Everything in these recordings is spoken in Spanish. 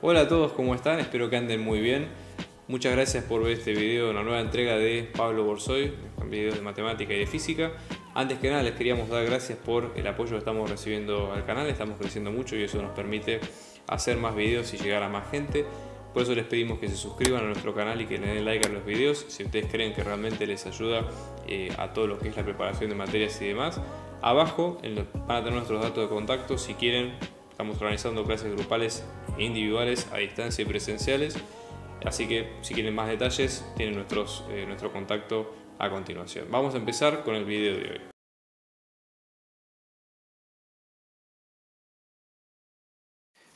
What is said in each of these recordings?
Hola a todos, ¿cómo están? Espero que anden muy bien. Muchas gracias por ver este video, una nueva entrega de Pablo Borsoy, con videos de matemática y de física. Antes que nada les queríamos dar gracias por el apoyo que estamos recibiendo al canal, estamos creciendo mucho y eso nos permite hacer más videos y llegar a más gente. Por eso les pedimos que se suscriban a nuestro canal y que le den like a los videos si ustedes creen que realmente les ayuda a todo lo que es la preparación de materias y demás. Abajo van a tener nuestros datos de contacto si quieren. Estamos organizando clases grupales e individuales a distancia y presenciales. Así que si quieren más detalles tienen nuestro contacto a continuación. Vamos a empezar con el video de hoy.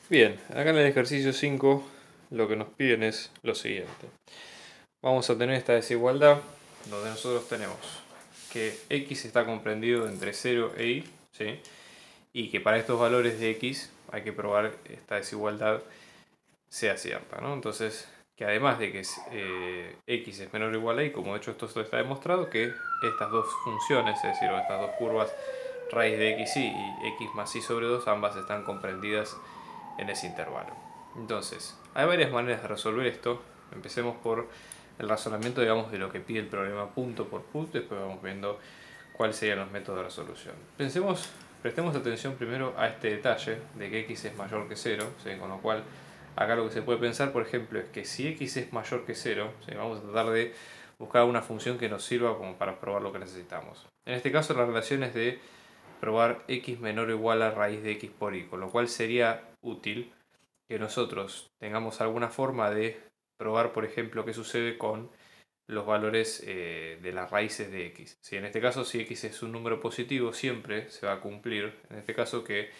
Bien, acá en el ejercicio 5 lo que nos piden es lo siguiente. Vamos a tener esta desigualdad donde nosotros tenemos que x está comprendido entre 0 e y, ¿sí? Y que para estos valores de x hay que probar esta desigualdad sea cierta, ¿no? Entonces, que además de que x es menor o igual a y, como de hecho esto está demostrado, que estas dos funciones, es decir, estas dos curvas, raíz de xy y x más y sobre 2, ambas están comprendidas en ese intervalo. Entonces, hay varias maneras de resolver esto. Empecemos por el razonamiento, digamos, de lo que pide el problema punto por punto, después vamos viendo cuáles serían los métodos de resolución. Prestemos atención primero a este detalle de que x es mayor que 0, ¿sí? Con lo cual acá lo que se puede pensar, por ejemplo, es que si x es mayor que 0, ¿sí? Vamos a tratar de buscar una función que nos sirva como para probar lo que necesitamos. En este caso la relación es de probar x menor o igual a raíz de x por y, con lo cual sería útil que nosotros tengamos alguna forma de probar, por ejemplo, qué sucede con los valores de las raíces de x. ¿Sí? En este caso, si x es un número positivo, siempre se va a cumplir, en este caso, que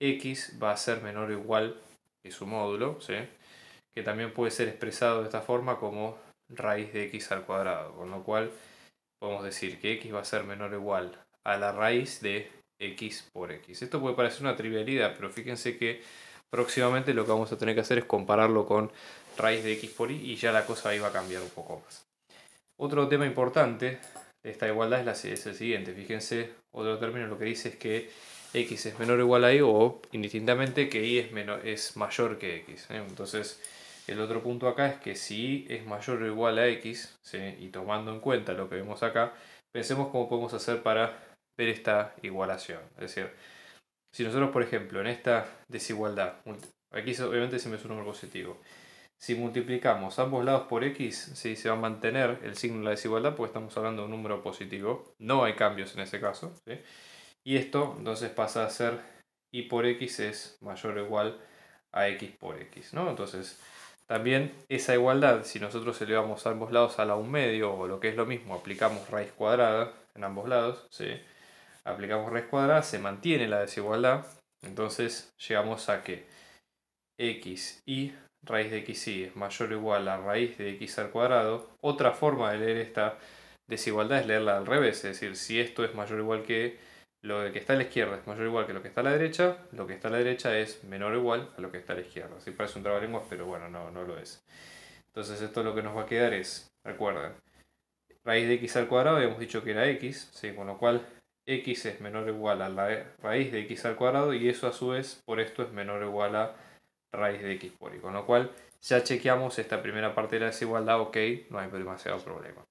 x va a ser menor o igual que su módulo, ¿sí? Que también puede ser expresado de esta forma como raíz de x al cuadrado, con lo cual podemos decir que x va a ser menor o igual a la raíz de x por x. Esto puede parecer una trivialidad, pero fíjense que próximamente lo que vamos a tener que hacer es compararlo con raíz de x por y ya la cosa ahí va a cambiar un poco más. Otro tema importante de esta igualdad es el siguiente. Fíjense, otro término lo que dice es que x es menor o igual a y, o indistintamente que y es mayor que x. Entonces, el otro punto acá es que si y es mayor o igual a x, ¿sí? Y tomando en cuenta lo que vemos acá, pensemos cómo podemos hacer para ver esta igualación. Es decir, si nosotros, por ejemplo, en esta desigualdad, aquí obviamente siempre es un número positivo, si multiplicamos ambos lados por x, ¿sí? Se va a mantener el signo de la desigualdad porque estamos hablando de un número positivo. No hay cambios en ese caso, ¿sí? Y esto entonces pasa a ser y por x es mayor o igual a x por x, ¿no? Entonces, también esa igualdad, si nosotros elevamos a ambos lados a la 1/2, o lo que es lo mismo, aplicamos raíz cuadrada en ambos lados, ¿sí? Aplicamos raíz cuadrada, se mantiene la desigualdad, entonces llegamos a que x y raíz de xy es mayor o igual a raíz de x al cuadrado. Otra forma de leer esta desigualdad es leerla al revés, es decir, si esto es mayor o igual que lo que está a la izquierda es mayor o igual que lo que está a la derecha, lo que está a la derecha es menor o igual a lo que está a la izquierda. Así parece un trabalenguas, pero bueno, no lo es. Entonces esto lo que nos va a quedar es, recuerden, raíz de x al cuadrado, habíamos dicho que era x, ¿sí? Con lo cual x es menor o igual a la raíz de x al cuadrado y eso a su vez por esto es menor o igual a raíz de x por y. Con lo cual ya chequeamos esta primera parte de la desigualdad, ok, no hay demasiado problema.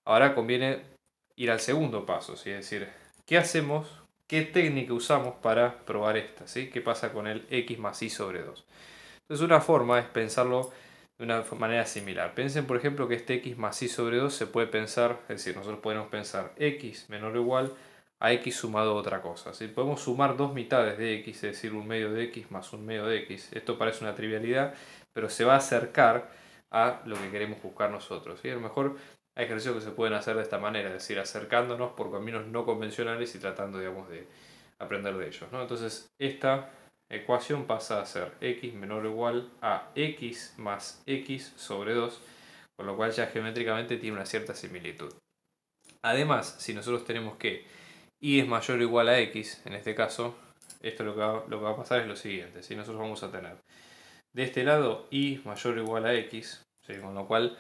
Ahora conviene ir al segundo paso, ¿sí? Es decir, ¿qué hacemos? ¿Qué técnica usamos para probar esta? ¿Sí? ¿Qué pasa con el x más y sobre 2? Entonces una forma es pensarlo de una manera similar. Piensen por ejemplo que este x más y sobre 2 se puede pensar, es decir, nosotros podemos pensar x menor o igual a x sumado a otra cosa. ¿Sí? Podemos sumar dos mitades de x, es decir, un medio de x más un medio de x. Esto parece una trivialidad, pero se va a acercar a lo que queremos buscar nosotros. ¿Sí? A lo mejor hay ejercicios que se pueden hacer de esta manera, es decir, acercándonos por caminos no convencionales y tratando, digamos, de aprender de ellos, ¿no? Entonces, esta ecuación pasa a ser x menor o igual a x más x sobre 2, con lo cual ya geométricamente tiene una cierta similitud. Además, si nosotros tenemos que y es mayor o igual a x, en este caso, esto lo que va a pasar es lo siguiente, ¿sí? Nosotros vamos a tener de este lado y mayor o igual a x, ¿sí? Con lo cual,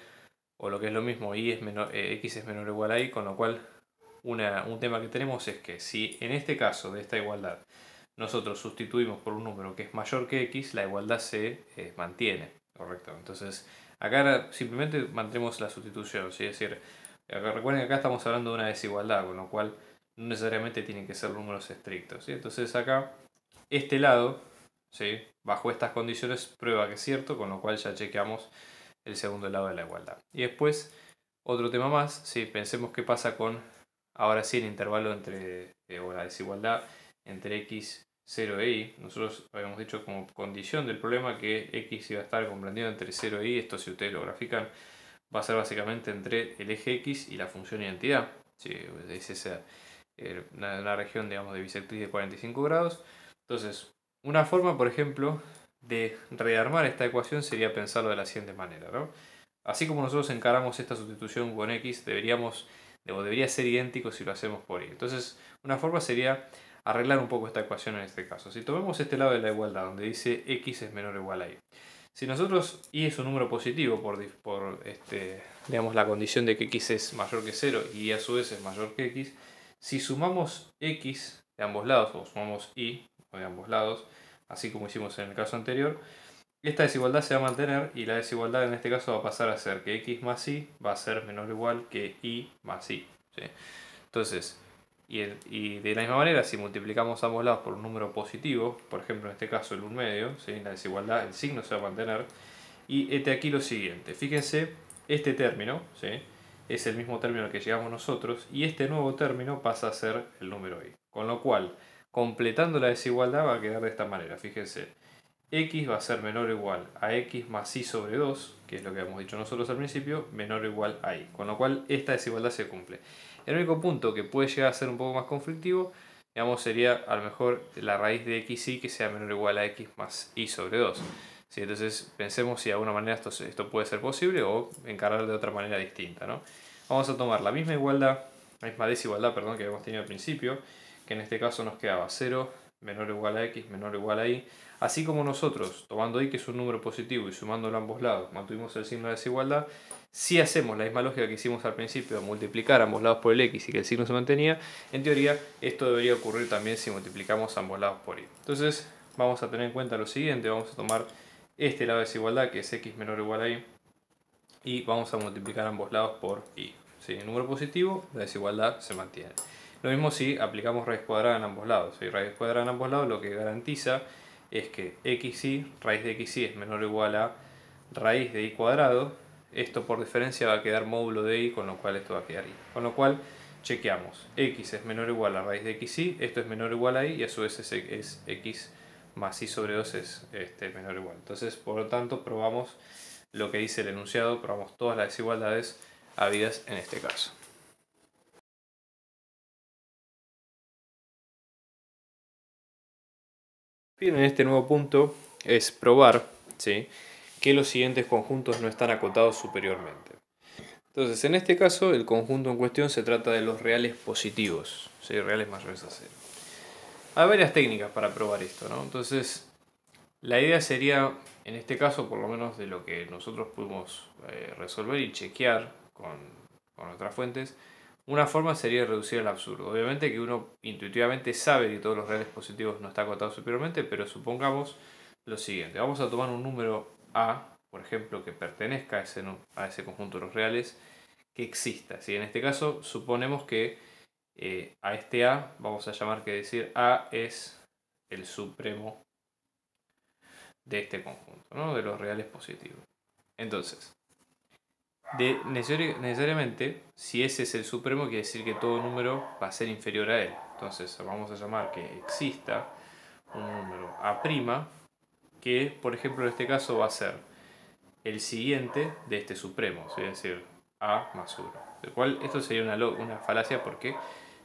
o lo que es lo mismo, x es menor o igual a y, con lo cual un tema que tenemos es que si en este caso de esta igualdad nosotros sustituimos por un número que es mayor que x, la igualdad se mantiene, ¿correcto? Entonces, acá simplemente mantenemos la sustitución, ¿sí? Es decir, recuerden que acá estamos hablando de una desigualdad, con lo cual no necesariamente tienen que ser números estrictos, ¿sí? Entonces acá, este lado, ¿sí?, bajo estas condiciones prueba que es cierto, con lo cual ya chequeamos el segundo lado de la igualdad. Y después, otro tema más, ¿sí? Pensemos qué pasa con, ahora sí, el intervalo entre, o la desigualdad entre x, 0 e y. Nosotros habíamos dicho como condición del problema que x iba a estar comprendido entre 0 e y. Esto, si ustedes lo grafican, va a ser básicamente entre el eje x y la función identidad. ¿Sí? Es esa, una región, digamos, de bisectriz de 45 grados. Entonces, una forma, por ejemplo, de rearmar esta ecuación sería pensarlo de la siguiente manera, ¿no? Así como nosotros encaramos esta sustitución con x, debería ser idéntico si lo hacemos por y. Entonces, una forma sería arreglar un poco esta ecuación en este caso. Si tomemos este lado de la igualdad, donde dice x es menor o igual a y. Si nosotros y es un número positivo por digamos, la condición de que x es mayor que 0 y a su vez es mayor que x, si sumamos x de ambos lados, o sumamos y de ambos lados, así como hicimos en el caso anterior, esta desigualdad se va a mantener y la desigualdad en este caso va a pasar a ser que x más y va a ser menor o igual que y más y. ¿Sí? Entonces, y de la misma manera, si multiplicamos ambos lados por un número positivo, por ejemplo en este caso el 1 medio, ¿sí?, la desigualdad, el signo se va a mantener. Y este aquí lo siguiente, fíjense, este término, ¿sí?, es el mismo término al que llegamos nosotros y este nuevo término pasa a ser el número y. Con lo cual, completando la desigualdad va a quedar de esta manera, fíjense. X va a ser menor o igual a x más y sobre 2, que es lo que hemos dicho nosotros al principio, menor o igual a y. Con lo cual esta desigualdad se cumple. El único punto que puede llegar a ser un poco más conflictivo, digamos, sería a lo mejor la raíz de xy que sea menor o igual a x más y sobre 2. ¿Sí? Entonces pensemos si de alguna manera esto puede ser posible o encarar de otra manera distinta, ¿no? Vamos a tomar la misma igualdad, la misma desigualdad, perdón, que habíamos tenido al principio, que en este caso nos quedaba 0 menor o igual a x menor o igual a y. Así como nosotros, tomando y que es un número positivo y sumándolo a ambos lados, mantuvimos el signo de desigualdad, si hacemos la misma lógica que hicimos al principio, multiplicar ambos lados por el x y que el signo se mantenía, en teoría esto debería ocurrir también si multiplicamos ambos lados por y. Entonces vamos a tener en cuenta lo siguiente, vamos a tomar este lado de desigualdad que es x menor o igual a y y vamos a multiplicar ambos lados por y. ¿Sí? En número positivo, la desigualdad se mantiene. Lo mismo si aplicamos raíz cuadrada en ambos lados. Si raíz cuadrada en ambos lados lo que garantiza es que xy, raíz de xy es menor o igual a raíz de y cuadrado. Esto por diferencia va a quedar módulo de y, con lo cual esto va a quedar y. Con lo cual chequeamos, x es menor o igual a raíz de xy, esto es menor o igual a y y a su vez es x más y sobre 2 es menor o igual. Entonces, por lo tanto, probamos lo que dice el enunciado, probamos todas las desigualdades habidas en este caso. Bien, en este nuevo punto es probar, ¿sí?, que los siguientes conjuntos no están acotados superiormente. Entonces, en este caso, el conjunto en cuestión se trata de los reales positivos, ¿sí?, reales mayores a 0. Hay varias técnicas para probar esto, ¿no? Entonces, la idea sería, en este caso, por lo menos de lo que nosotros pudimos resolver y chequear con nuestras fuentes, una forma sería reducir al absurdo. Obviamente que uno intuitivamente sabe que todos los reales positivos no están acotados superiormente, pero supongamos lo siguiente. Vamos a tomar un número A, por ejemplo, que pertenezca a ese conjunto de los reales, que exista. ¿Sí? En este caso, suponemos que a este A vamos a llamar que decir A es el supremo de este conjunto, ¿no?, de los reales positivos. Entonces, necesariamente, si ese es el supremo, quiere decir que todo número va a ser inferior a él. Entonces, vamos a llamar que exista un número A', que, por ejemplo, en este caso va a ser el siguiente de este supremo, es decir, A más 1. Lo cual, esto sería una falacia porque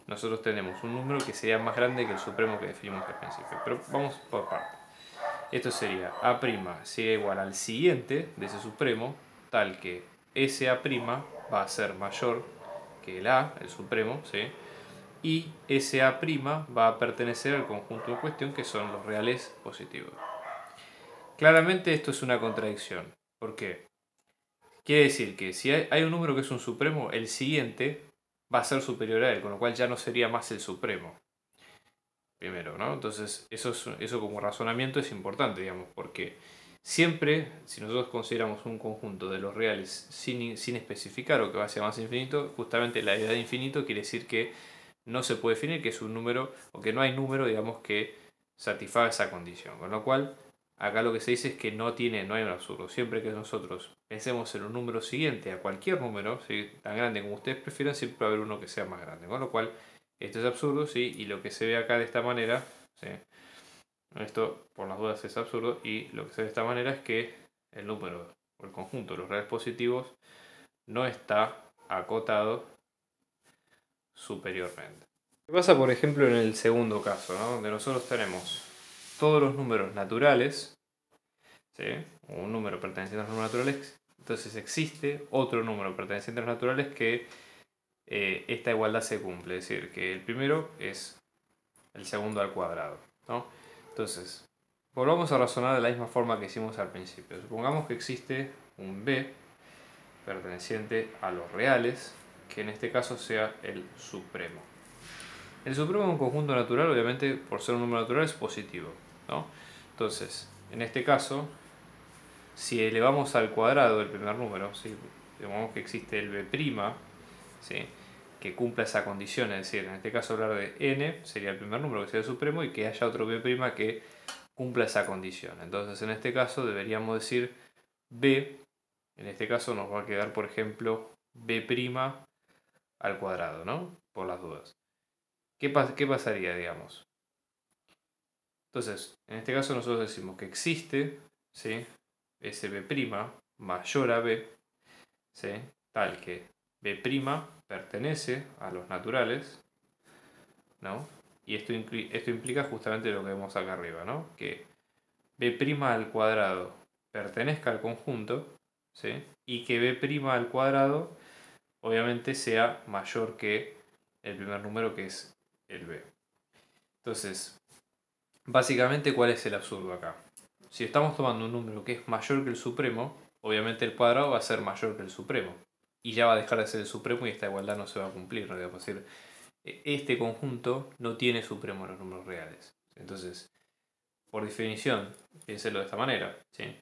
nosotros tenemos un número que sería más grande que el supremo que definimos al principio. Pero vamos por partes. Esto sería A' sea igual al siguiente de ese supremo, tal que ese A' va a ser mayor que el A, el supremo, ¿sí?, y ese A' va a pertenecer al conjunto en cuestión, que son los reales positivos. Claramente esto es una contradicción. ¿Por qué? Quiere decir que si hay un número que es un supremo, el siguiente va a ser superior a él, con lo cual ya no sería más el supremo. primero, ¿no? Entonces eso como razonamiento es importante, digamos, porque siempre, si nosotros consideramos un conjunto de los reales sin especificar o que va hacia más infinito, justamente la idea de infinito quiere decir que no se puede definir que es un número, o que no hay número, digamos, que satisfaga esa condición. Con lo cual, acá lo que se dice es que no hay un absurdo. Siempre que nosotros pensemos en un número siguiente a cualquier número, ¿sí?, tan grande como ustedes prefieran, siempre va a haber uno que sea más grande. Con lo cual, esto es absurdo, ¿sí? Y lo que se ve acá de esta manera, ¿sí?, esto por las dudas es absurdo, y lo que se ve de esta manera es que el número o el conjunto de los reales positivos no está acotado superiormente. ¿Qué pasa, por ejemplo, en el segundo caso, ¿no?, donde nosotros tenemos todos los números naturales, ¿sí?, un número perteneciente a los números naturales, entonces existe otro número perteneciente a los naturales que esta igualdad se cumple, es decir, que el primero es el segundo al cuadrado, ¿no? Entonces, volvamos a razonar de la misma forma que hicimos al principio. Supongamos que existe un b perteneciente a los reales, que en este caso sea el supremo. El supremo de un conjunto natural, obviamente, por ser un número natural, es positivo, ¿no? Entonces, en este caso, si elevamos al cuadrado el primer número, ¿sí?, digamos que existe el b', ¿sí?, que cumpla esa condición, es decir, en este caso hablar de n sería el primer número que sería el supremo y que haya otro b' que cumpla esa condición. Entonces, en este caso deberíamos decir b, en este caso nos va a quedar, por ejemplo, b' al cuadrado, ¿no?, por las dudas. ¿Qué pasaría, digamos? Entonces, en este caso nosotros decimos que existe, ¿sí?, ese b' mayor a b, ¿sí?, tal que b' pertenece a los naturales, ¿no? Y esto implica justamente lo que vemos acá arriba, ¿no?, que b' al cuadrado pertenezca al conjunto, ¿sí?, y que b' al cuadrado obviamente sea mayor que el primer número, que es el b. Entonces, básicamente, ¿cuál es el absurdo acá? Si estamos tomando un número que es mayor que el supremo, obviamente el cuadrado va a ser mayor que el supremo. Y ya va a dejar de ser el supremo y esta igualdad no se va a cumplir, ¿no? Es decir, este conjunto no tiene supremo en los números reales. Entonces, por definición, piénselo de esta manera, ¿sí?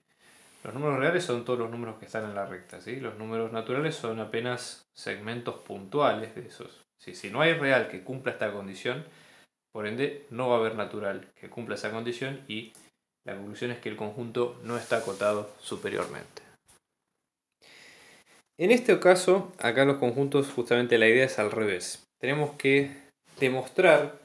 Los números reales son todos los números que están en la recta, ¿sí? Los números naturales son apenas segmentos puntuales de esos. ¿Sí? Si no hay real que cumpla esta condición, por ende no va a haber natural que cumpla esa condición, y la conclusión es que el conjunto no está acotado superiormente. En este caso, acá los conjuntos, justamente la idea es al revés. Tenemos que demostrar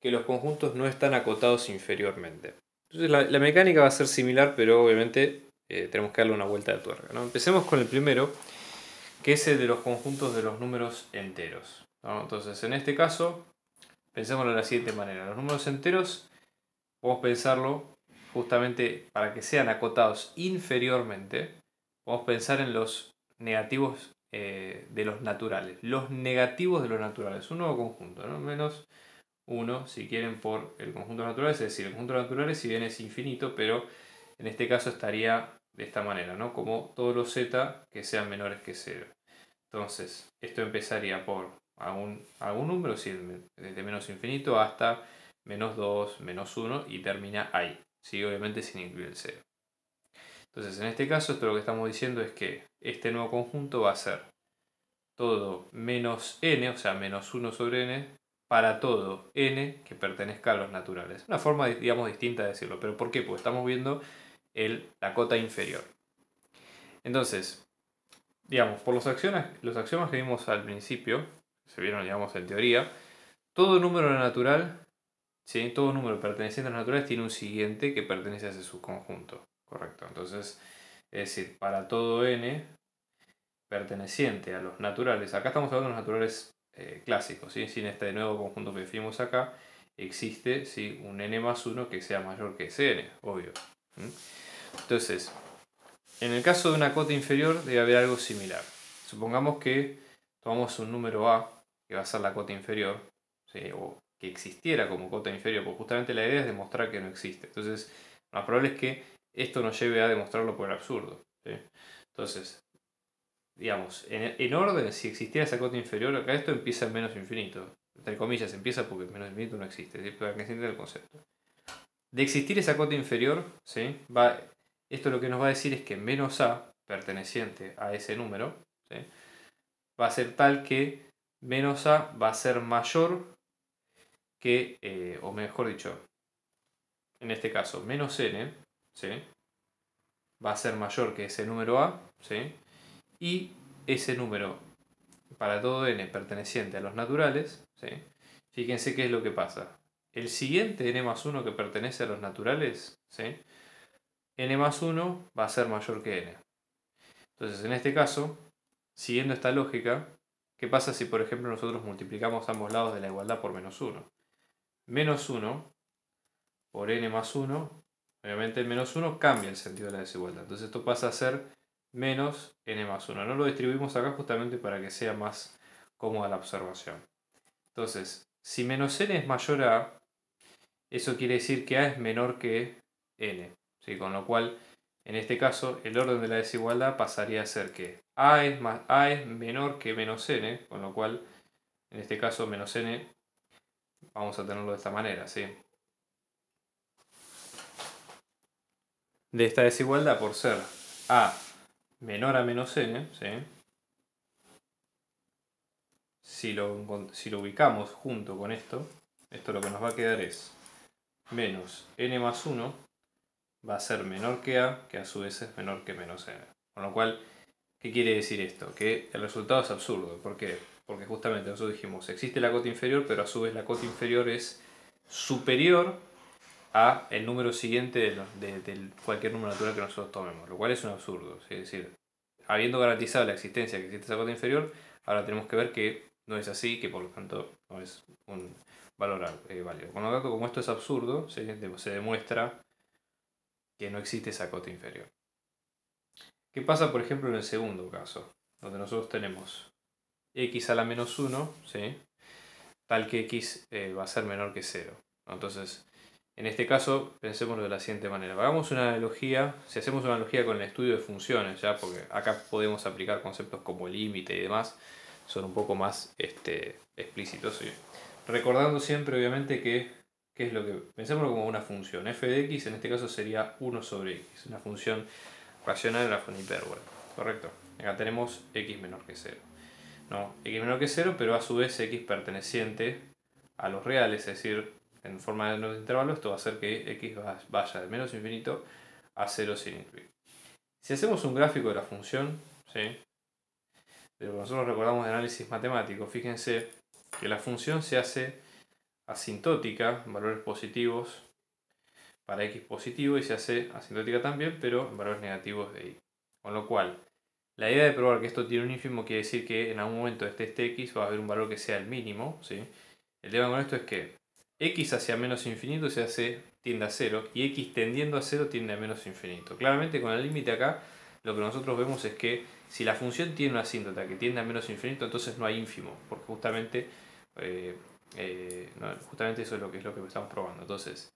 que los conjuntos no están acotados inferiormente. Entonces la mecánica va a ser similar, pero obviamente tenemos que darle una vuelta de tuerca, ¿no? Empecemos con el primero, que es el de los conjuntos de los números enteros, ¿no? Entonces, en este caso, pensémoslo de la siguiente manera. Los números enteros, podemos pensarlo justamente para que sean acotados inferiormente. Podemos pensar en los negativos de los naturales. Los negativos de los naturales. Un nuevo conjunto, ¿no? Menos 1, si quieren, por el conjunto natural. Es decir, el conjunto natural, si bien es infinito, pero en este caso estaría de esta manera, ¿no?, como todos los z que sean menores que 0. Entonces, esto empezaría por algún número, ¿sí?, desde menos infinito hasta menos 2, menos 1, y termina ahí, ¿sí?, obviamente sin incluir el 0. Entonces, en este caso, esto lo que estamos diciendo es que este nuevo conjunto va a ser todo menos n, o sea, menos 1 sobre n, para todo n que pertenezca a los naturales. Una forma, digamos, distinta de decirlo. ¿Pero por qué? Porque estamos viendo la cota inferior. Entonces, digamos, por los axiomas que vimos al principio, se vieron, digamos, en teoría, todo número natural, ¿sí?, todo número perteneciente a los naturales tiene un siguiente que pertenece a ese subconjunto. Correcto. Entonces, es decir, para todo n perteneciente a los naturales, acá estamos hablando de los naturales clásicos, ¿sí?, sin este nuevo conjunto que definimos acá, existe, ¿sí?, un n más 1 que sea mayor que ese n, obvio. Entonces, en el caso de una cota inferior debe haber algo similar. Supongamos que tomamos un número a, que va a ser la cota inferior, ¿sí?, o que existiera como cota inferior, porque justamente la idea es demostrar que no existe. Entonces, lo más probable es que esto nos lleve a demostrarlo por el absurdo, ¿sí? Entonces, digamos, en orden, si existiera esa cota inferior, acá esto empieza en menos infinito. entre comillas empieza porque menos infinito no existe, ¿sí? Para que se entienda el concepto. De existir esa cota inferior, ¿sí? Esto lo que nos va a decir es que menos a, perteneciente a ese número, ¿sí? Va a ser tal que menos a va a ser mayor que, o mejor dicho, en este caso, menos n, ¿sí? Va a ser mayor que ese número a, ¿sí? Y ese número, para todo n perteneciente a los naturales, ¿sí? Fíjense qué es lo que pasa. El siguiente n más 1 que pertenece a los naturales, ¿sí? N más 1 va a ser mayor que n. Entonces, en este caso, siguiendo esta lógica, ¿qué pasa si, por ejemplo, nosotros multiplicamos ambos lados de la igualdad por menos 1? Menos 1 por n más 1, obviamente el menos 1 cambia el sentido de la desigualdad. Entonces esto pasa a ser menos n más 1. No lo distribuimos acá justamente para que sea más cómoda la observación. Entonces, si menos n es mayor a a, eso quiere decir que a es menor que n. ¿Sí? Con lo cual, en este caso, el orden de la desigualdad pasaría a ser que a es menor que menos n, con lo cual, en este caso, menos n, vamos a tenerlo de esta manera, ¿sí? De esta desigualdad, por ser a menor a menos n, ¿sí? Si lo ubicamos junto con esto lo que nos va a quedar es menos n más 1 va a ser menor que a su vez es menor que menos n. Con lo cual, ¿qué quiere decir esto? Que el resultado es absurdo. ¿Por qué? Porque justamente nosotros dijimos, existe la cota inferior, pero a su vez la cota inferior es superior a el número siguiente de cualquier número natural que nosotros tomemos, lo cual es un absurdo. ¿Sí? Es decir, habiendo garantizado la existencia que existe esa cota inferior, ahora tenemos que ver que no es así, que por lo tanto no es un valor válido. Con lo tanto, como esto es absurdo, se demuestra que no existe esa cota inferior. ¿Qué pasa, por ejemplo, en el segundo caso? Donde nosotros tenemos x a la menos 1, ¿sí? Tal que x va a ser menor que 0. Entonces, en este caso, pensémoslo de la siguiente manera. Hagamos una analogía, si hacemos una analogía con el estudio de funciones, ¿ya? Porque acá podemos aplicar conceptos como límite y demás, son un poco más explícitos, ¿sí? Recordando siempre, obviamente, que ¿qué es lo que? Pensémoslo como una función. F de x en este caso sería 1 sobre x, una función racional de una hipérbola, ¿correcto? Acá tenemos x menor que 0. No, x menor que 0, pero a su vez x perteneciente a los reales, es decir, en forma de nuevo intervalo, esto va a hacer que x vaya de menos infinito a 0 sin incluir. Si hacemos un gráfico de la función, ¿sí? De lo que nosotros recordamos de análisis matemático, fíjense que la función se hace asintótica en valores positivos para x positivo y se hace asintótica también, pero en valores negativos de y. Con lo cual, la idea de probar que esto tiene un ínfimo quiere decir que en algún momento este x va a haber un valor que sea el mínimo, ¿sí? El tema con esto es que x hacia menos infinito tiende a 0 y x tendiendo a 0 tiende a menos infinito. Claramente con el límite acá lo que nosotros vemos es que si la función tiene una asíntota que tiende a menos infinito, entonces no hay ínfimo, porque justamente eso es lo que estamos probando. Entonces,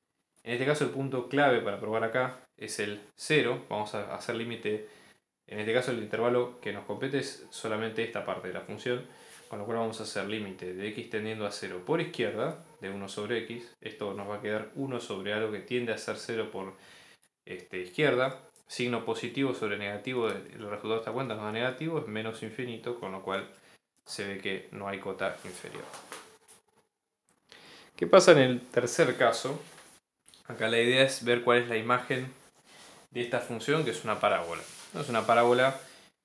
en este caso el punto clave para probar acá es el 0. Vamos a hacer límite, en este caso el intervalo que nos compete es solamente esta parte de la función, con lo cual vamos a hacer límite de x tendiendo a 0 por izquierda, de 1 sobre x. Esto nos va a quedar 1 sobre algo que tiende a ser 0 por izquierda. Signo positivo sobre negativo, el resultado de esta cuenta no es negativo, es menos infinito, con lo cual se ve que no hay cota inferior. ¿Qué pasa en el tercer caso? Acá la idea es ver cuál es la imagen de esta función, que es una parábola. Es una parábola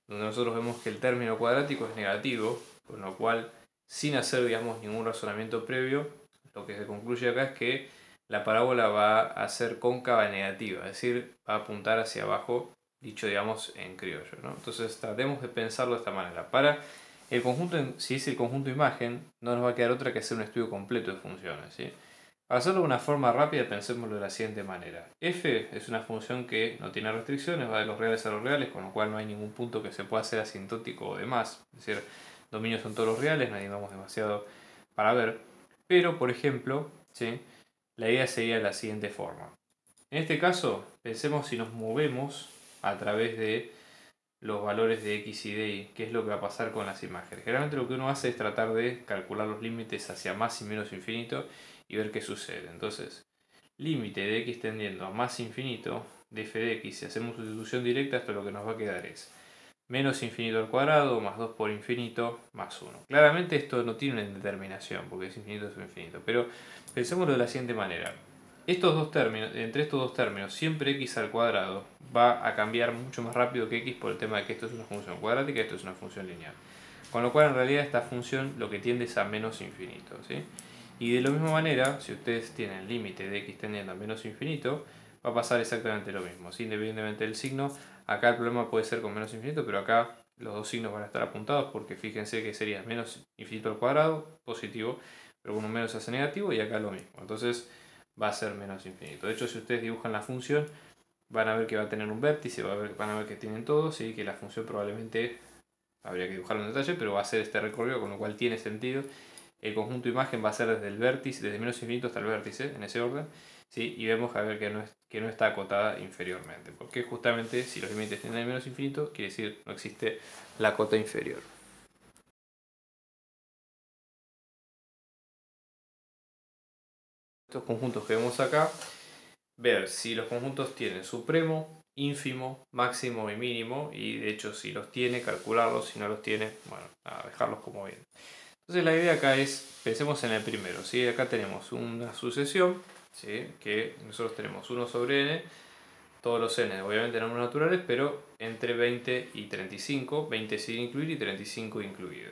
donde nosotros vemos que el término cuadrático es negativo, con lo cual, sin hacer digamos, ningún razonamiento previo, lo que se concluye acá es que la parábola va a ser cóncava negativa, es decir, va a apuntar hacia abajo, dicho digamos en criollo, ¿no? Entonces tratemos de pensarlo de esta manera. Para el conjunto, si es el conjunto imagen, no nos va a quedar otra que hacer un estudio completo de funciones, ¿sí? Para hacerlo de una forma rápida, pensémoslo de la siguiente manera. F es una función que no tiene restricciones, va de los reales a los reales, con lo cual no hay ningún punto que se pueda hacer asintótico o demás. Es decir, dominios son todos los reales, no digamos demasiado para ver. Pero, por ejemplo, ¿sí? La idea sería de la siguiente forma. En este caso, pensemos si nos movemos a través de los valores de x y de y, qué es lo que va a pasar con las imágenes. Generalmente lo que uno hace es tratar de calcular los límites hacia más y menos infinito y ver qué sucede. Entonces, límite de x tendiendo a más infinito de f de x, si hacemos sustitución directa, esto lo que nos va a quedar es menos infinito al cuadrado más 2 por infinito más 1. Claramente esto no tiene una indeterminación porque es infinito es infinito, pero pensémoslo de la siguiente manera. Estos dos términos, entre estos dos términos, siempre x al cuadrado va a cambiar mucho más rápido que x por el tema de que esto es una función cuadrática y esto es una función lineal. Con lo cual en realidad esta función lo que tiende es a menos infinito, ¿sí? Y de la misma manera, si ustedes tienen el límite de x tendiendo a menos infinito, va a pasar exactamente lo mismo, ¿sí? Independientemente del signo. Acá el problema puede ser con menos infinito, pero acá los dos signos van a estar apuntados porque fíjense que sería menos infinito al cuadrado, positivo, pero con un menos se hace negativo y acá lo mismo. Entonces va a ser menos infinito. De hecho, si ustedes dibujan la función, van a ver que va a tener un vértice, van a ver que tienen todos y que la función probablemente, habría que dibujarlo en detalle, pero va a ser este recorrido, con lo cual tiene sentido. El conjunto imagen va a ser desde el vértice, desde menos infinito hasta el vértice, en ese orden. ¿Sí? Y vemos a ver que no está acotada inferiormente, porque justamente si los límites tienen menos infinito, quiere decir no existe la cota inferior. Estos conjuntos que vemos acá, ver si los conjuntos tienen supremo, ínfimo, máximo y mínimo, y de hecho si los tiene, calcularlos, si no los tiene, bueno, dejarlos como bien. Entonces la idea acá es, pensemos en el primero, ¿sí? Acá tenemos una sucesión, ¿sí? Que nosotros tenemos 1 sobre n, todos los n obviamente números naturales, pero entre 20 y 35, 20 sin incluir y 35 incluido.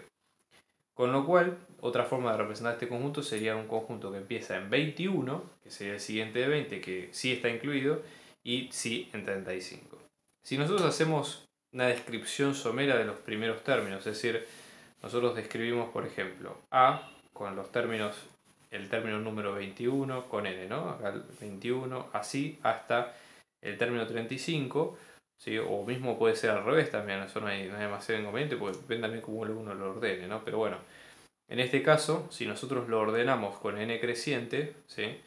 Con lo cual, otra forma de representar este conjunto sería un conjunto que empieza en 21, que sería el siguiente de 20, que sí está incluido, y sí en 35. Si nosotros hacemos una descripción somera de los primeros términos, es decir, nosotros describimos, por ejemplo, A con los términos, el término número 21 con n, ¿no? Acá el 21, así, hasta el término 35, ¿sí? O mismo puede ser al revés también, eso no hay demasiado inconveniente, porque depende también cómo uno lo ordene, ¿no? Pero bueno, en este caso, si nosotros lo ordenamos con n creciente, ¿sí?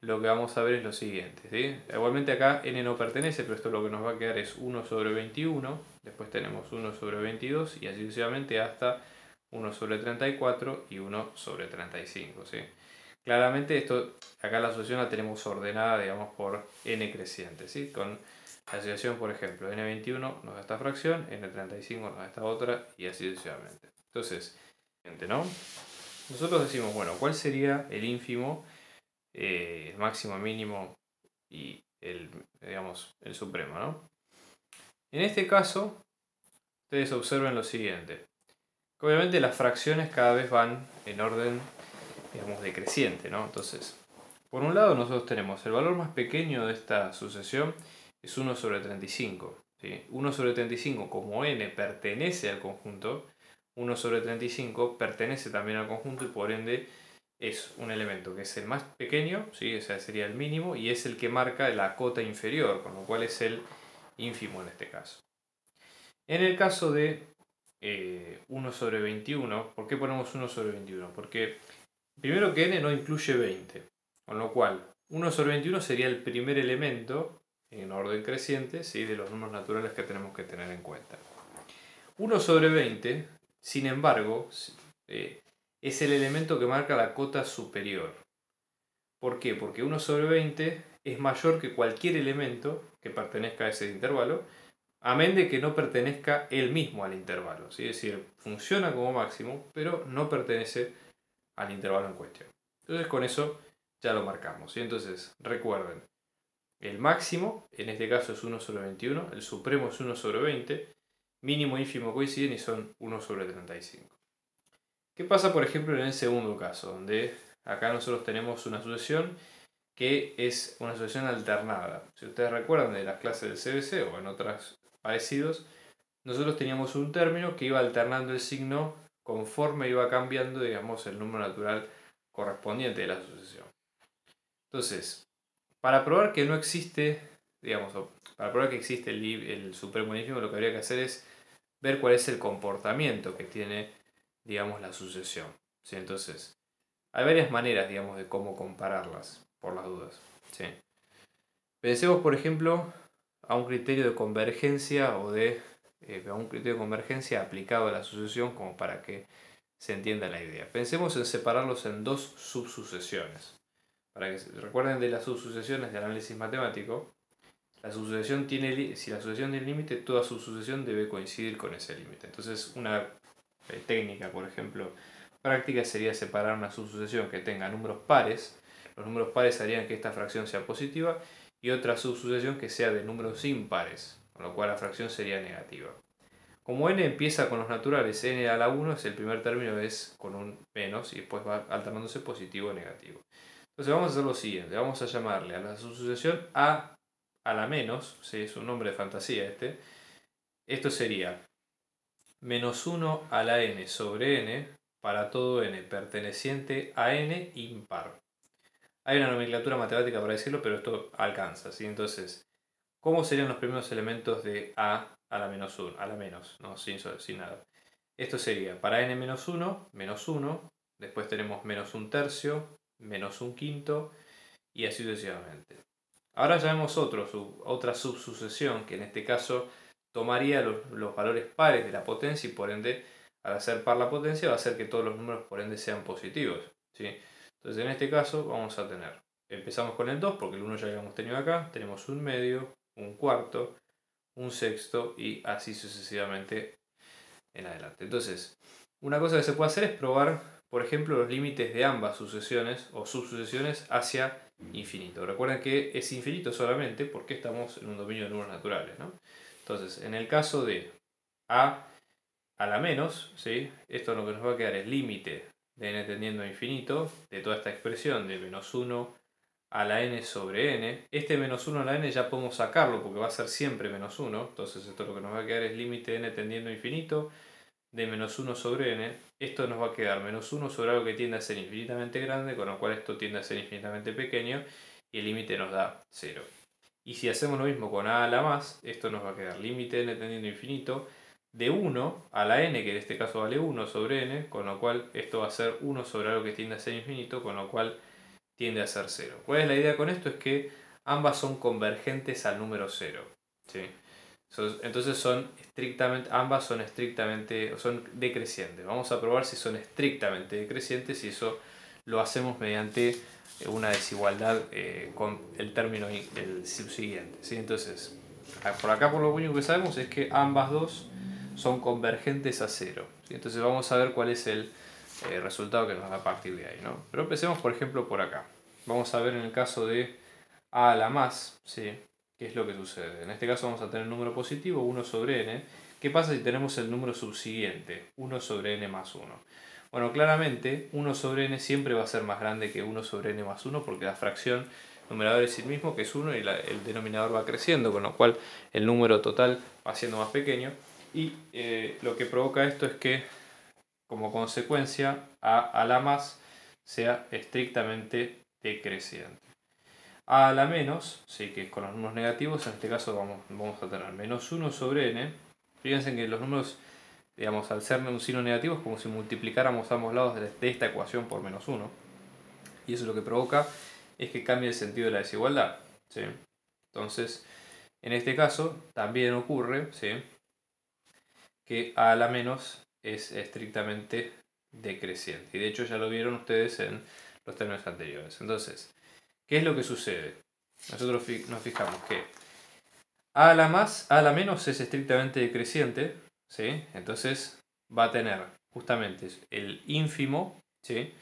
Lo que vamos a ver es lo siguiente, ¿sí? Igualmente acá n no pertenece, pero esto lo que nos va a quedar es 1 sobre 21, después tenemos 1 sobre 22 y así sucesivamente hasta 1 sobre 34 y 1 sobre 35, ¿sí? Claramente esto, acá la asociación la tenemos ordenada, digamos, por n creciente, ¿sí? Con la asociación, por ejemplo, n21 nos da esta fracción, n35 nos da esta otra y así sucesivamente. Entonces, ¿no? Nosotros decimos, bueno, ¿cuál sería el ínfimo, el máximo, mínimo y el, digamos, el supremo, ¿no? En este caso, ustedes observen lo siguiente. Obviamente las fracciones cada vez van en orden, digamos, decreciente, ¿no? Entonces, por un lado nosotros tenemos el valor más pequeño de esta sucesión es 1 sobre 35. ¿Sí? 1 sobre 35, como n pertenece al conjunto, 1 sobre 35 pertenece también al conjunto y por ende es un elemento que es el más pequeño, ¿sí? O sea, sería el mínimo, y es el que marca la cota inferior, con lo cual es el ínfimo en este caso. En el caso de 1 sobre 21, ¿por qué ponemos 1 sobre 21? Porque primero que n no incluye 20, con lo cual 1 sobre 21 sería el primer elemento en orden creciente, ¿sí? De los números naturales que tenemos que tener en cuenta. 1 sobre 20, sin embargo, es el elemento que marca la cota superior. ¿Por qué? Porque 1 sobre 20 es mayor que cualquier elemento que pertenezca a ese intervalo, amén de que no pertenezca él mismo al intervalo, ¿sí? Es decir, funciona como máximo, pero no pertenece al intervalo en cuestión. Entonces con eso ya lo marcamos, ¿sí? Entonces recuerden, el máximo en este caso es 1 sobre 21, el supremo es 1 sobre 20, mínimo e ínfimo coinciden y son 1 sobre 35. ¿Qué pasa por ejemplo en el segundo caso? Donde acá nosotros tenemos una sucesión que es una sucesión alternada. Si ustedes recuerdan de las clases del CBC o en otras parecidos, nosotros teníamos un término que iba alternando el signo conforme iba cambiando, digamos, el número natural correspondiente de la sucesión. Entonces, para probar que no existe, digamos, para probar que existe el supremo ínfimo, lo que habría que hacer es ver cuál es el comportamiento que tiene, digamos, la sucesión. ¿Sí? Entonces, hay varias maneras, digamos, de cómo compararlas, por las dudas. ¿Sí? Pensemos, por ejemplo, a un criterio de convergencia o de a un criterio de convergencia aplicado a la sucesión como para que se entienda la idea. Pensemos en separarlos en dos subsucesiones. Para que recuerden de las subsucesiones del análisis matemático, la subsucesión tiene, si la sucesión tiene límite, toda subsucesión debe coincidir con ese límite. Entonces, una técnica, por ejemplo, práctica sería separar una subsucesión que tenga números pares. Los números pares harían que esta fracción sea positiva, y otra subsucesión que sea de números impares, con lo cual la fracción sería negativa. Como n empieza con los naturales, n a la 1 es el primer término, es con un menos y después va alternándose positivo o negativo. Entonces vamos a hacer lo siguiente, vamos a llamarle a la subsucesión a la menos, ¿sí? Es un nombre de fantasía este. Esto sería menos 1 a la n sobre n para todo n perteneciente a n impar. Hay una nomenclatura matemática para decirlo, pero esto alcanza, ¿sí? Entonces, ¿cómo serían los primeros elementos de a la menos 1? A la menos, ¿no? Sin nada. Esto sería para n menos 1, menos 1. Después tenemos menos 1/3, menos 1/5 y así sucesivamente. Ahora ya vemos otra subsucesión que en este caso tomaría los valores pares de la potencia y por ende, al hacer par la potencia, va a hacer que todos los números por ende sean positivos, ¿sí? Entonces en este caso vamos a tener, empezamos con el 2 porque el 1 ya lo habíamos tenido acá, tenemos un medio, un cuarto, un sexto y así sucesivamente en adelante. Entonces, una cosa que se puede hacer es probar, por ejemplo, los límites de ambas sucesiones o subsucesiones hacia infinito. Recuerden que es infinito solamente porque estamos en un dominio de números naturales, ¿no? Entonces, en el caso de a la menos, ¿sí? Esto lo que nos va a quedar es límite de n tendiendo a infinito de toda esta expresión de menos 1 a la n sobre n. Este menos 1 a la n ya podemos sacarlo porque va a ser siempre menos 1. Entonces esto lo que nos va a quedar es límite de n tendiendo a infinito de menos 1 sobre n. Esto nos va a quedar menos 1 sobre algo que tiende a ser infinitamente grande, con lo cual esto tiende a ser infinitamente pequeño y el límite nos da 0. Y si hacemos lo mismo con a la más, esto nos va a quedar límite de n tendiendo a infinito de 1 a la n, que en este caso vale 1 sobre n, con lo cual esto va a ser 1 sobre algo que tiende a ser infinito, con lo cual tiende a ser 0. ¿Cuál es la idea con esto? Es que ambas son convergentes al número 0. ¿Sí? Entonces ambas son decrecientes. Vamos a probar si son estrictamente decrecientes y eso lo hacemos mediante una desigualdad con el término el subsiguiente, ¿sí? Entonces, por acá por lo único que sabemos es que ambas dos son convergentes a 0. ¿Sí? Entonces vamos a ver cuál es el resultado que nos da a partir de ahí, ¿no? Pero empecemos por ejemplo por acá. Vamos a ver en el caso de a la más, ¿sí? ¿Qué es lo que sucede? En este caso vamos a tener un número positivo, 1 sobre n. ¿Qué pasa si tenemos el número subsiguiente? 1 sobre n más 1. Bueno, claramente 1 sobre n siempre va a ser más grande que 1 sobre n más 1 porque la fracción numerador es el mismo, que es 1, y el denominador va creciendo, con lo cual el número total va siendo más pequeño. Y lo que provoca esto es que, como consecuencia, a la más sea estrictamente decreciente. A la menos, sí, que es con los números negativos, en este caso vamos a tener menos 1 sobre n. Fíjense que los números, digamos, al ser un signo negativo es como si multiplicáramos ambos lados de esta ecuación por menos 1. Y eso lo que provoca es que cambie el sentido de la desigualdad, ¿sí? Entonces, en este caso también ocurre, ¿sí?, que a la menos es estrictamente decreciente. Y de hecho ya lo vieron ustedes en los términos anteriores. Entonces, ¿qué es lo que sucede? Nosotros nos fijamos que a la menos es estrictamente decreciente, ¿sí? Entonces va a tener justamente el ínfimo, ¿sí?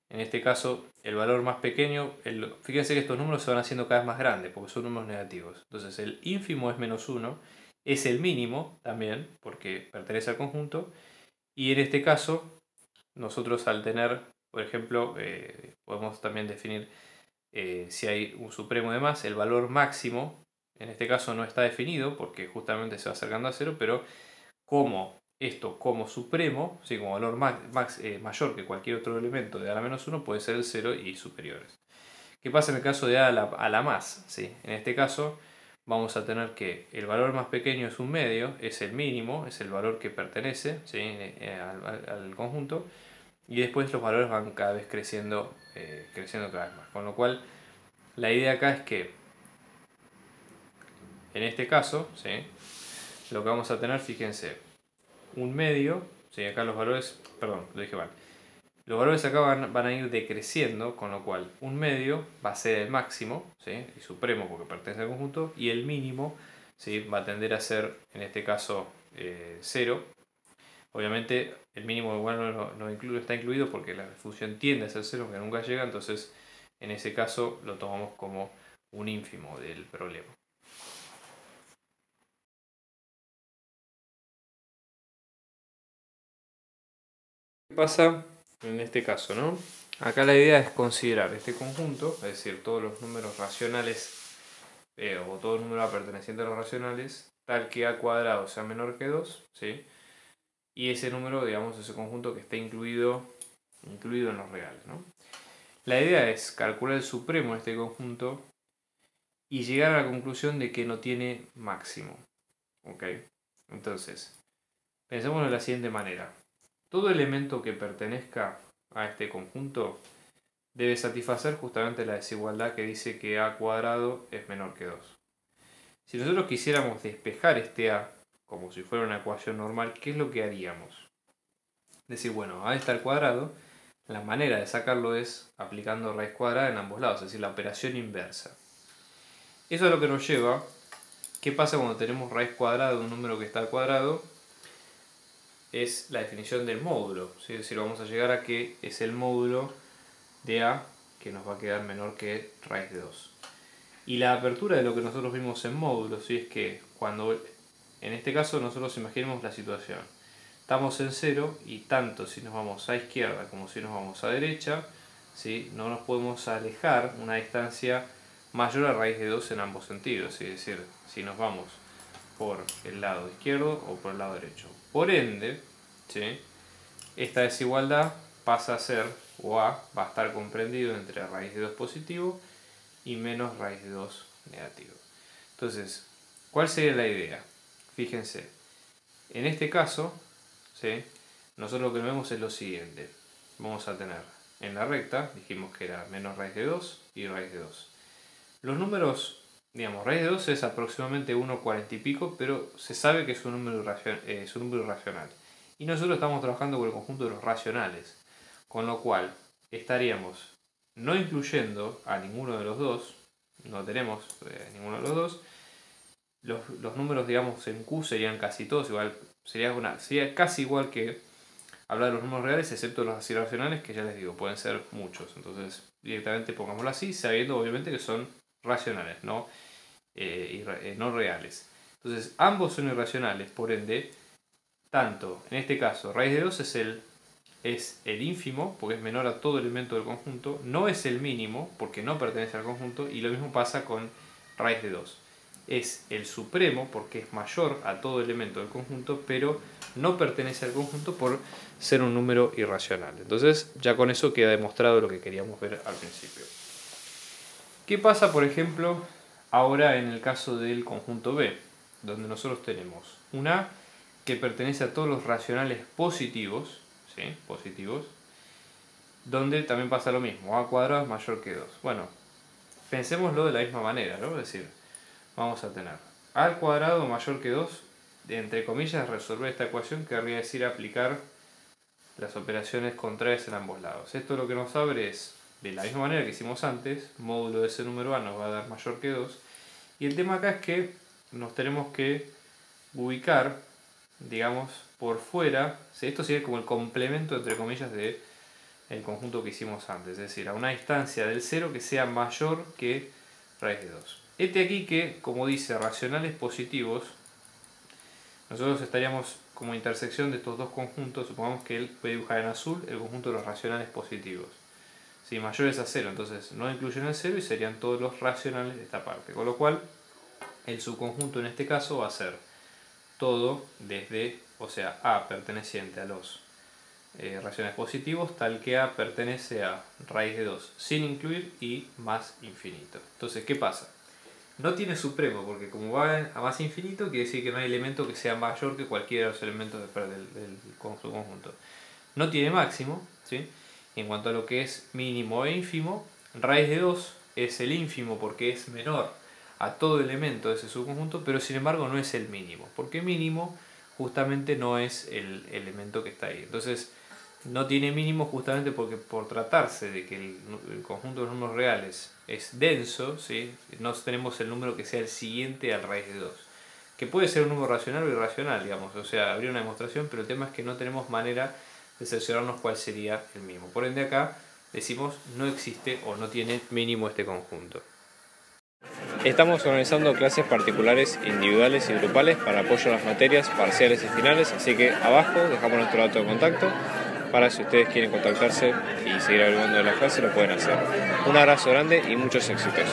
En este caso el valor más pequeño, fíjense que estos números se van haciendo cada vez más grandes porque son números negativos. Entonces el ínfimo es menos 1, es el mínimo también porque pertenece al conjunto, y en este caso nosotros al tener, por ejemplo, podemos también definir si hay un supremo de más, el valor máximo, en este caso no está definido porque justamente se va acercando a 0, pero como esto como supremo, ¿sí?, como valor mayor que cualquier otro elemento de a la menos 1, puede ser el 0 y superiores. ¿Qué pasa en el caso de a la más? ¿Sí? En este caso vamos a tener que el valor más pequeño es un medio, es el mínimo, es el valor que pertenece, ¿sí?, al conjunto, y después los valores van cada vez creciendo cada vez más. Con lo cual, la idea acá es que, en este caso, ¿sí?, lo que vamos a tener, fíjense, un medio, ¿sí? Acá los valores, perdón, lo dije mal. Los valores acá van a ir decreciendo, con lo cual un medio va a ser el máximo, ¿sí? El supremo porque pertenece al conjunto, y el mínimo, ¿sí? Va a tender a ser, en este caso, 0. Obviamente el mínimo igual no está incluido porque la función tiende a ser 0, que nunca llega, entonces en ese caso lo tomamos como un ínfimo del problema. ¿Qué pasa en este caso, no? Acá la idea es considerar este conjunto, es decir, todos los números racionales o todo el número A perteneciente a los racionales, tal que A cuadrado sea menor que 2, ¿sí? Y ese número, digamos, ese conjunto que esté incluido en los reales, ¿no? La idea es calcular el supremo de este conjunto y llegar a la conclusión de que no tiene máximo. ¿Ok? Entonces, pensemos de la siguiente manera. Todo elemento que pertenezca a este conjunto debe satisfacer justamente la desigualdad que dice que A cuadrado es menor que 2. Si nosotros quisiéramos despejar este A como si fuera una ecuación normal, ¿qué es lo que haríamos? Decir, bueno, A está al cuadrado, la manera de sacarlo es aplicando raíz cuadrada en ambos lados, es decir, la operación inversa. Eso es lo que nos lleva, ¿qué pasa cuando tenemos raíz cuadrada de un número que está al cuadrado? Es la definición del módulo, ¿sí? Es decir, vamos a llegar a que es el módulo de A que nos va a quedar menor que raíz de 2. Y la apertura de lo que nosotros vimos en módulos, ¿sí? Es que cuando, en este caso, nosotros imaginemos la situación. Estamos en 0 y tanto si nos vamos a izquierda como si nos vamos a derecha, ¿sí? No nos podemos alejar una distancia mayor a raíz de 2 en ambos sentidos, ¿sí? Es decir, si nos vamos por el lado izquierdo o por el lado derecho. Por ende, ¿sí? Esta desigualdad pasa a ser, o A va a estar comprendido entre raíz de 2 positivo y menos raíz de 2 negativo. Entonces, ¿cuál sería la idea? Fíjense, en este caso, ¿sí? Nosotros lo que vemos es lo siguiente. Vamos a tener en la recta, dijimos que era menos raíz de 2 y raíz de 2. Los números, digamos, raíz de 2 es aproximadamente 1,40 y pico, pero se sabe que es un número irracional. Y nosotros estamos trabajando con el conjunto de los racionales, con lo cual estaríamos no incluyendo a ninguno de los dos, no tenemos ninguno de los dos. Los números, digamos, en Q serían casi todos igual, sería casi igual que hablar de los números reales, excepto los irracionales, que ya les digo, pueden ser muchos. Entonces, directamente pongámoslo así, sabiendo obviamente que son racionales, no reales. Entonces, ambos son irracionales, por ende, tanto, en este caso, raíz de 2 es el ínfimo, porque es menor a todo elemento del conjunto, no es el mínimo, porque no pertenece al conjunto, y lo mismo pasa con raíz de 2. Es el supremo, porque es mayor a todo elemento del conjunto, pero no pertenece al conjunto por ser un número irracional. Entonces, ya con eso queda demostrado lo que queríamos ver al principio. ¿Qué pasa, por ejemplo, ahora en el caso del conjunto B? Donde nosotros tenemos un A que pertenece a todos los racionales positivos, ¿sí? Positivos, donde también pasa lo mismo, A cuadrado es mayor que 2. Bueno, pensémoslo de la misma manera, ¿no? Es decir, vamos a tener A al cuadrado mayor que 2, entre comillas, resolver esta ecuación querría decir aplicar las operaciones contrarias en ambos lados. Esto lo que nos abre es, de la misma manera que hicimos antes, módulo de ese número A nos va a dar mayor que 2. Y el tema acá es que nos tenemos que ubicar, digamos, por fuera. Esto sería como el complemento, entre comillas, del conjunto que hicimos antes. Es decir, a una distancia del 0 que sea mayor que raíz de 2. Este aquí que, como dice, racionales positivos, nosotros estaríamos como intersección de estos dos conjuntos. Supongamos que él puede dibujar en azul el conjunto de los racionales positivos. Si mayores a 0, entonces no incluyen el 0 y serían todos los racionales de esta parte. Con lo cual, el subconjunto en este caso va a ser todo desde, o sea, A perteneciente a los racionales positivos, tal que A pertenece a raíz de 2 sin incluir y más infinito. Entonces, ¿qué pasa? No tiene supremo, porque como va a más infinito, quiere decir que no hay elemento que sea mayor que cualquiera de los elementos del conjunto. No tiene máximo, ¿sí? En cuanto a lo que es mínimo e ínfimo, raíz de 2 es el ínfimo porque es menor a todo elemento de ese subconjunto, pero sin embargo no es el mínimo, porque mínimo justamente no es el elemento que está ahí. Entonces no tiene mínimo justamente porque por tratarse de que el conjunto de los números reales es denso, ¿sí? No tenemos el número que sea el siguiente al raíz de 2, que puede ser un número racional o irracional, digamos, o sea, habría una demostración, pero el tema es que no tenemos manera de cerciorarnos cuál sería el mínimo. Por ende acá decimos no existe o no tiene mínimo este conjunto. Estamos organizando clases particulares, individuales y grupales para apoyo a las materias parciales y finales, así que abajo dejamos nuestro dato de contacto para si ustedes quieren contactarse y seguir averiguando de las clases lo pueden hacer. Un abrazo grande y muchos éxitos.